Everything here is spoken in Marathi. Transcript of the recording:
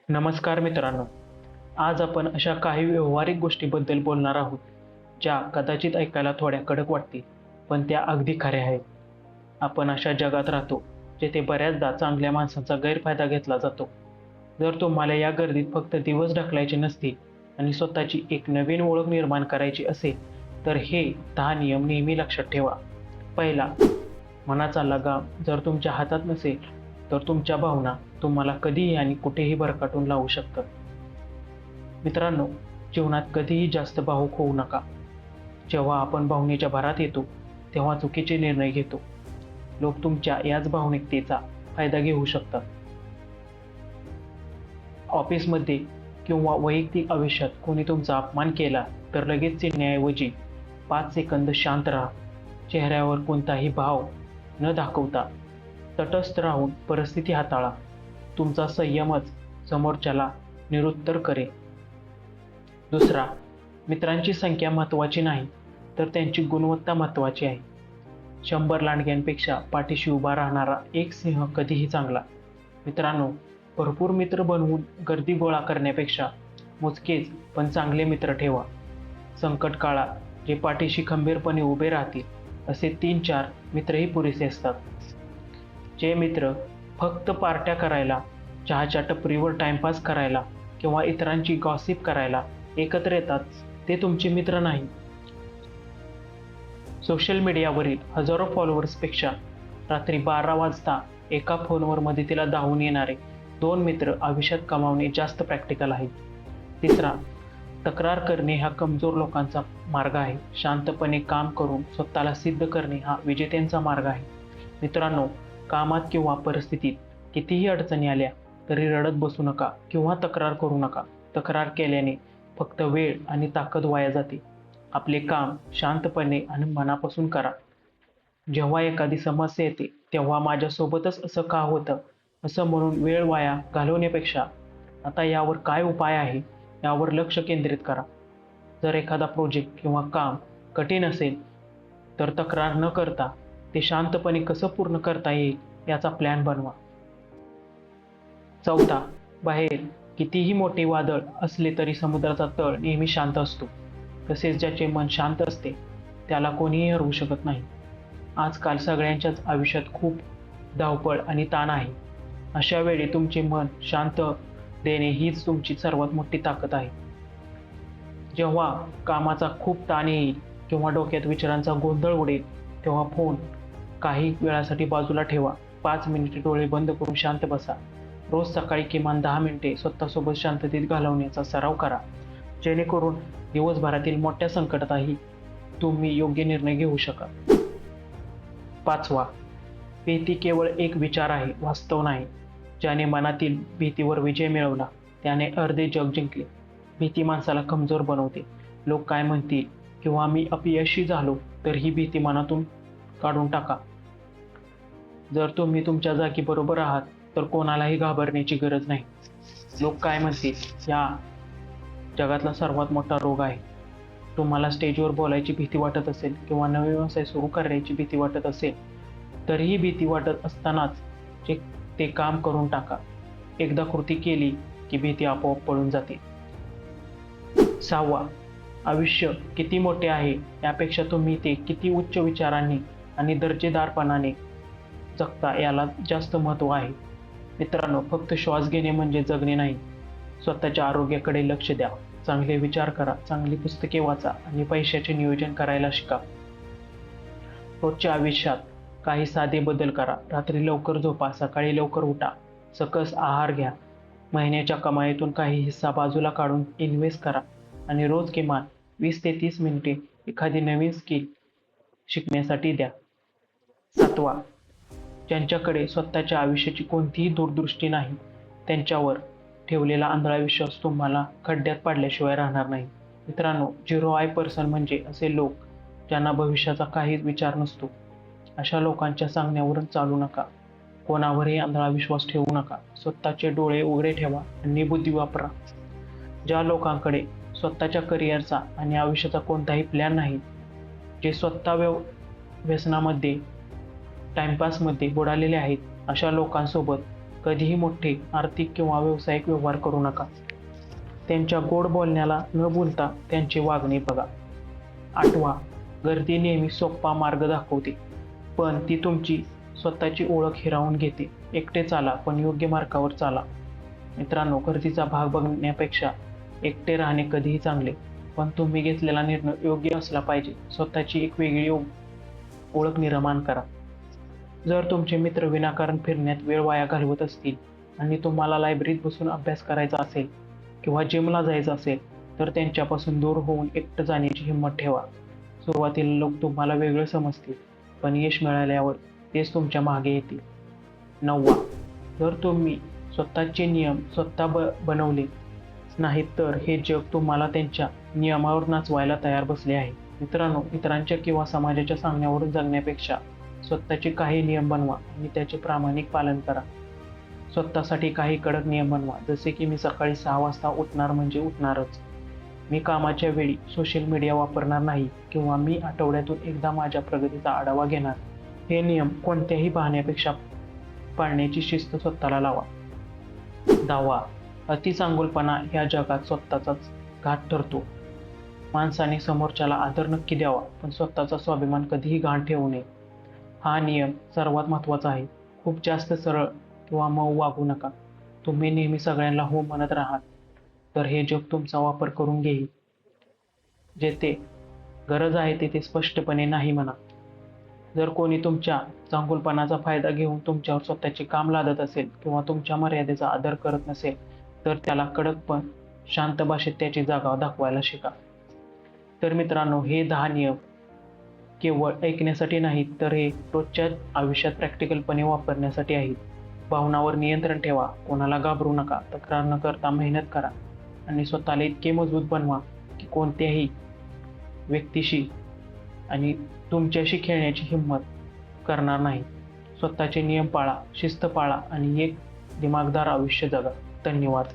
नमस्कार मित्रांनो. आज आपण अशा काही व्यावहारिक गोष्टीबद्दल बोलणार आहोत, ज्या कदाचित ऐकायला थोड्या कडक वाटतील, पण त्या अगदी खऱ्या आहेत. आपण अशा जगात राहतो, जिथे बऱ्याचदा चांगल्या माणसांचा गैरफायदा घेतला जातो. जर तुम्हाला या गर्दीत फक्त दिवस ढकलायचे नसतील आणि स्वतःची एक नवीन ओळख निर्माण करायची असेल, तर हे 10 नियम नेहमी लक्षात ठेवा. पहिला, मनाचा लगाम जर तुमच्या हातात नसेल, तर तुमच्या भावना तुम्हाला कधीही आणि कुठेही भरकटून लावू शकतात. मित्रांनो, जीवनात कधीही जास्त भावुक होऊ नका. जेव्हा आपण भावनेच्या भरात येतो, तेव्हा चुकीचे निर्णय घेतो. लोक तुमच्या याच भावनिकतेचा फायदा घेऊ शकतात. ऑफिसमध्ये किंवा वैयक्तिक आयुष्यात कोणी तुमचा अपमान केला, तर लगेच चिडण्याऐवजी 5 सेकंद शांत राहा. चेहऱ्यावर कोणताही भाव न दाखवता तटस्थ राहून परिस्थिती हाताळा. तुमचा संयमच समोरच्याला निरुत्तर करेल. दुसरा, मित्रांची संख्या महत्त्वाची नाही, तर त्यांची गुणवत्ता महत्त्वाची आहे. 100 लांडग्यांपेक्षा पाठीशी उभा राहणारा एक सिंह कधीही चांगला. मित्रांनो, भरपूर मित्र बनवून गर्दी गोळा करण्यापेक्षा मोजकेच पण चांगले मित्र ठेवा. संकट काळात जे पाठीशी खंबीरपणे उभे राहतील, असे 3-4 मित्रही पुरेसे असतात. जे मित्र फक्त पार्ट्या करायला, चहाच्या टपरीवर टाइमपास करायला किंवा इतरांची गॉसिप करायला एकत्र येतात, ते तुमचे मित्र नाही. सोशल मीडियावरील हजारो फॉलोअर्सपेक्षा रात्री 12 वाजता एका फोनवर मदतीला धावून येणारे 2 मित्र आयुष्यात कमावणे जास्त प्रॅक्टिकल आहे. तिसरा, तक्रार करणे हा कमजोर लोकांचा मार्ग आहे. शांतपणे काम करून स्वतःला सिद्ध करणे हा विजेत्यांचा मार्ग आहे. मित्रांनो, कामात किंवा परिस्थितीत कितीही अडचणी आल्या तरी रडत बसू नका किंवा तक्रार करू नका. तक्रार केल्याने फक्त वेळ आणि ताकद वाया जाते. आपले काम शांतपणे आणि मनापासून करा. जेव्हा एखादी समस्या येते, तेव्हा माझ्यासोबतच असं का होतं असं म्हणून वेळ वाया घालवण्यापेक्षा आता यावर काय उपाय आहे यावर लक्ष केंद्रित करा. जर एखादा प्रोजेक्ट किंवा काम कठीण असेल, तर तक्रार न करता ते शांतपणे कसं पूर्ण करता येईल याचा प्लॅन बनवा. चौथा, बाहेर कितीही मोठे वादळ असले तरी समुद्राचा तळ नेहमी शांत असतो. तसेच ज्याचे मन शांत असते, त्याला कोणीही हरवू शकत नाही. आजकाल सगळ्यांच्याच आयुष्यात खूप धावपळ आणि ताण आहे. अशा वेळी तुमचे मन शांत देणे हीच तुमची सर्वात मोठी ताकद आहे. जेव्हा कामाचा खूप ताण येईल किंवा डोक्यात विचारांचा गोंधळ उडेल, तेव्हा फोन काही वेळासाठी बाजूला ठेवा. 5 मिनिटे डोळे बंद करून शांत बसा. रोज सकाळी किमान 10 मिनिटे स्वतःसोबत शांततेत घालवण्याचा सराव करा, जेणेकरून दिवसभरातील मोठ्या संकटातही तुम्ही योग्य निर्णय घेऊ शकाल. पाचवा, भीती केवळ एक विचार आहे, वास्तव नाही. ज्याने मनातील भीतीवर विजय मिळवला, त्याने अर्धे जग जिंकले. भीती माणसाला कमजोर बनवते. लोक काय म्हणतील किंवा मी अपयशी झालो, तर ही भीती मनातून काढून टाका. जर तुम्ही तुमच्या जागी बरोबर आहात, तर कोणालाही घाबरण्याची गरज नाही. लोक काय म्हणतील या जगातला सर्वात मोठा रोग आहे. तुम्हाला स्टेजवर बोलायची भीती वाटत असेल किंवा नवे व्यवसाय सुरू करण्याची भीती वाटत असेल, तरीही भीती वाटत असतानाच ते काम करून टाका. एकदा कृती केली की भीती आपोआप पळून जाते. सहावा, आयुष्य किती मोठे आहे यापेक्षा तुम्ही ते किती उच्च विचारांनी आणि दर्जेदारपणाने जगता याला जास्त महत्त्व आहे. मित्रांनो, फक्त श्वास घेणे म्हणजे जगणे नाही. स्वतःच्या आरोग्याकडे लक्ष द्या, चांगले विचार करा, चांगली पुस्तके वाचा आणि पैशाचे नियोजन करायला शिका. रोजच्या आयुष्यात काही साधे बदल करा. रात्री लवकर झोपा, सकाळी लवकर उठा, सकस आहार घ्या. महिन्याच्या कमाईतून काही हिस्सा बाजूला काढून इन्व्हेस्ट करा आणि रोज किमान 20 ते 30 मिनिटे एखादी नवीन स्किल शिकण्यासाठी द्या. सातवा, ज्यांच्याकडे स्वतःच्या आयुष्याची कोणतीही दूरदृष्टी नाही, त्यांच्यावर ठेवलेला आंधळा विश्वास तुम्हाला खड्ड्यात पाडल्याशिवाय राहणार नाही. मित्रांनो, 0 पर्सन म्हणजे असे लोक ज्यांना भविष्याचा काहीच विचार नसतो. अशा लोकांच्या सांगण्यावरून चालू नका. कोणावरही आंधळा विश्वास ठेवू नका. स्वतःचे डोळे उघडे ठेवा आणि बुद्धी वापरा. ज्या लोकांकडे स्वतःच्या करिअरचा आणि आयुष्याचा कोणताही प्लॅन नाही, जे स्वतः व्यसनामध्ये टाइमपासमध्ये बुडालेले आहेत, अशा लोकांसोबत कधीही मोठे आर्थिक किंवा व्यावसायिक व्यवहार करू नका. त्यांच्या गोड बोलण्याला न भूलता त्यांची वागणे बघा. 8. गर्दी नेहमी सोपा मार्ग दाखवते, पण ती तुमची स्वतःची ओळख हिरावून घेते. एकटे चाला, पण योग्य मार्गावर चाला. मित्रांनो, गर्दीचा भाग बघण्यापेक्षा एकटे राहणे कधीही चांगले, पण तुम्ही घेतलेला निर्णय योग्य असला पाहिजे. स्वतःची एक वेगळी ओळख निर्माण करा. जर तुमचे मित्र विनाकारण फिरण्यात वेळ वाया घालवत असतील आणि तुम्हाला लायब्ररीत बसून अभ्यास करायचा असेल किंवा जिमला जायचं असेल, तर त्यांच्यापासून दूर होऊन एकटं जाण्याची हिंमत ठेवा. सुरुवातीला लोक तुम्हाला वेगळं समजतील, पण यश मिळाल्यावर तेच तुमच्या मागे येतील. 9. जर तुम्ही स्वतःचे नियम स्वतः बनवले नाहीत, तर हे जग तुम्हाला त्यांच्या नियमावर नाचवायला तयार बसले आहे. मित्रांनो, इतरांच्या किंवा समाजाच्या सांगण्यावरून जगण्यापेक्षा स्वतःचे काही नियम बनवा आणि त्याचे प्रामाणिक पालन करा. स्वतःसाठी काही कडक नियम बनवा, जसे की मी सकाळी 6 वाजता उठणार म्हणजे उठणारच. मी कामाच्या वेळी सोशल मीडिया वापरणार नाही किंवा मी आठवड्यातून एकदा माझ्या प्रगतीचा आढावा घेणार. हे नियम कोणत्याही बहाण्यापेक्षा पाळण्याची शिस्त स्वतःला लावा. 10. अतिचांगुलपणा ह्या जगात स्वतःचाच घात ठरतो. माणसाने समोरच्याला आदर नक्की द्यावा, पण स्वतःचा स्वाभिमान कधीही गहाण ठेवू नये. हा नियम सर्वात महत्त्वाचा आहे. खूप जास्त सरळ किंवा मऊ वागू नका. तुम्ही नेहमी सगळ्यांना हो म्हणत राहाल, तर हे जग तुमचा वापर करून घेईल. जेथे गरज आहे तेथे स्पष्टपणे नाही म्हणा. जर कोणी तुमच्या चांगुलपणाचा फायदा घेऊन तुमच्यावर स्वतःचे काम लादत असेल किंवा तुमच्या मर्यादेचा आदर करत नसेल, तर त्याला कडक पण शांत भाषेत त्याची जागा दाखवायला शिका. तर मित्रांनो, हे 10 नियम केवळ ऐकण्यासाठी नाहीत, तर हे रोजच्या आयुष्यात प्रॅक्टिकलपणे वापरण्यासाठी आहेत. भावनावर नियंत्रण ठेवा, कोणाला घाबरू नका, तक्रार न करता मेहनत करा आणि स्वतःला इतके मजबूत बनवा की कोणत्याही व्यक्तीशी आणि तुमच्याशी खेळण्याची हिंमत करणार नाही. स्वतःचे नियम पाळा, शिस्त पाळा आणि एक दिमागदार आयुष्य जगा. धन्यवाद.